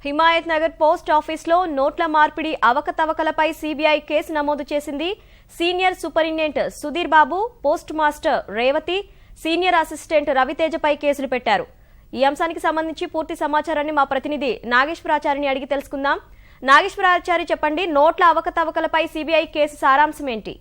Himayat Nagar post ఆఫీస్లో నోట్ల మార్పిడి అవకతవకలపై సీబీఐ కేసు నమోదు చేసింది. Senior superintendent Sudhir Babu, post master Revathi, senior assistant రవితేజపై కేసులు పెట్టారు. ఈ అంశానికి సంబంధించి పూర్తి సమాచారాన్ని మా ప్రతినిధి నాగేశ్వరాచారిని అడిగి తెలుసుకుందాం. నాగేశ్వరాచారి, చెప్పండి, నోట్ల అవకతవకలపై సీబీఐ కేసు సారాంశం ఏంటి?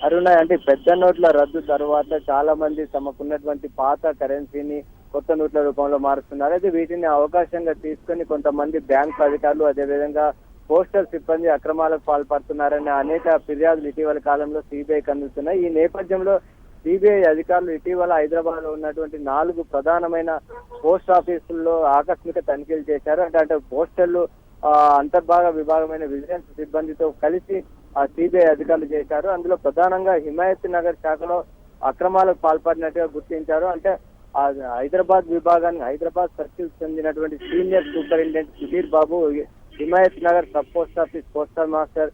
అరుణ, అంటే పెద్ద నోట్ల రద్దు తర్వాత చాలా మంది తమకున్నటువంటి పాత కరెన్సీని కొత్త నోట్ల రూపంలో మారుస్తున్నారు. అయితే వీటిని అవకాశంగా తీసుకుని కొంతమంది బ్యాంక్ అధికారులు, అదేవిధంగా పోస్టల్ సిబ్బంది అక్రమాలకు పాల్పడుతున్నారని అనేక ఫిర్యాదులు ఇటీవల కాలంలో సిబిఐకి అందుతున్నాయి. ఈ నేపథ్యంలో సిబిఐ అధికారులు ఇటీవల హైదరాబాద్ లో ఉన్నటువంటి 4 ప్రధానమైన పోస్ట్ ఆఫీసుల్లో ఆకస్మిక తనిఖీలు చేశారు. అంటే పోస్టల్ అంతర్భాగ విభాగమైన విజిలెన్స్ సిబ్బందితో కలిసి సిబిఐ అధికారులు చేశారు. అందులో ప్రధానంగా హిమాయత్ నగర్ శాఖలో అక్రమాలకు పాల్పడినట్టుగా గుర్తించారు. అంటే హైదరాబాద్ సర్కిల్ చెందినటువంటి senior superintendent Sudhir Babu, Himayatnagar sub post office postal master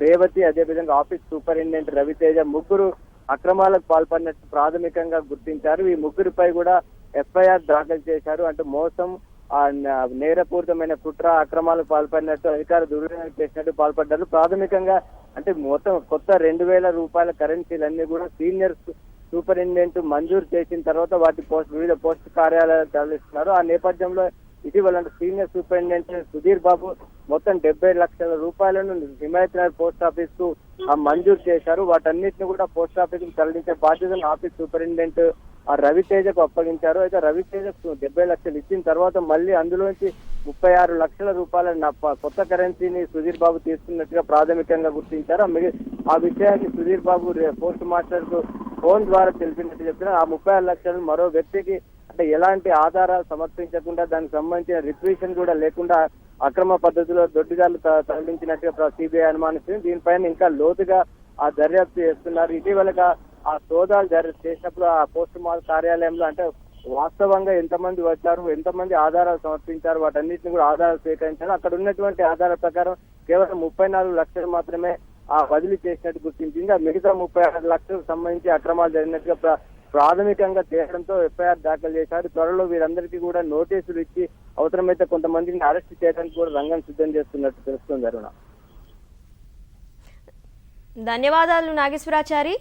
Revathi, అదేవిధంగా ఆఫీస్ సూపరింటెండెంట్ రవితేజ ముగ్గురు అక్రమాలకు పాల్పడినట్టు ప్రాథమికంగా గుర్తించారు. ఈ ముగ్గురిపై కూడా ఎఫ్ఐఆర్ దాఖలు చేశారు. అంటే మోసం, నేరపూరితమైన కుట్ర, అక్రమాలకు పాల్పడినట్టు, అధికార దుర్వినియోగం చేసినట్టు పాల్పడ్డారు. ప్రాథమికంగా అంటే మొత్తం కొత్త 2000 రూపాయల కరెన్సీలన్నీ కూడా సీనియర్ సూపరింటెండెంట్ మంజూరు చేసిన తర్వాత వాటి వివిధ పోస్ట్ కార్యాలయాలు తరలిస్తున్నారు. ఆ నేపథ్యంలో ఇటీవల సీనియర్ సూపరింటెండెంట్ సుధీర్ బాబు మొత్తం 70 లక్షల రూపాయలను హిమాయత్ నగర్ పోస్ట్ ఆఫీస్ కు మంజూరు చేశారు. వాటన్నిటిని కూడా పోస్ట్ ఆఫీస్ కు తరలించే బాధ్యతను ఆఫీస్ సూపరింటెండెంట్ రవితేజకు అప్పగించారు. అయితే రవితేజకు 70 లక్షలు ఇచ్చిన తర్వాత మళ్ళీ అందులోంచి 36 లక్షల రూపాయల కొత్త కరెన్సీని సుధీర్ బాబు తీసుకున్నట్టుగా ప్రాథమికంగా గుర్తించారు. ఆ విషయాన్ని సుధీర్ బాబు పోస్ట్ మాస్టర్ కు ఫోన్ ద్వారా తెలిపినట్టు చెప్తున్నారు. ఆ 36 లక్షలను మరో వ్యక్తికి, అంటే ఎలాంటి ఆధారాలు సమర్పించకుండా, దానికి సంబంధించిన రిక్విజిషన్ కూడా లేకుండా అక్రమ పద్ధతిలో దొడ్డిదారులు తరలించినట్టుగా సిబిఐ అనుమానిస్తుంది. దీనిపైన ఇంకా లోతుగా దర్యాప్తు చేస్తున్నారు. ఇటీవలగా ఆ సోదాలు చేసినప్పుడు ఆ పోస్ట్ మాల్ కార్యాలయంలో అంటే వాస్తవంగా ఎంతమంది వచ్చారు, ఎంతమంది ఆధారాలు సమర్పించారు, వాటన్నిటిని కూడా ఆధారాలు స్వీకరించారు. అక్కడ ఉన్నటువంటి ఆధారాల ప్రకారం కేవలం 34 లక్షలు మాత్రమే బదిలీ చేసినట్టు గుర్తించింది. మిగతా 36 లక్షలకు సంబంధించి అక్రమాలు జరిగినట్టుగా ప్రాథమికంగా తేలడంతో ఎఫ్ఐఆర్ దాఖలు చేశారు. త్వరలో వీరందరికీ కూడా నోటీసులు ఇచ్చి అవసరమైతే కొంతమందిని అరెస్ట్ చేయడానికి కూడా రంగం సిద్ధం చేస్తున్నట్టు తెలుస్తుంది. అరుణ, ధన్యవాదాలు నాగేశ్వరాచారి.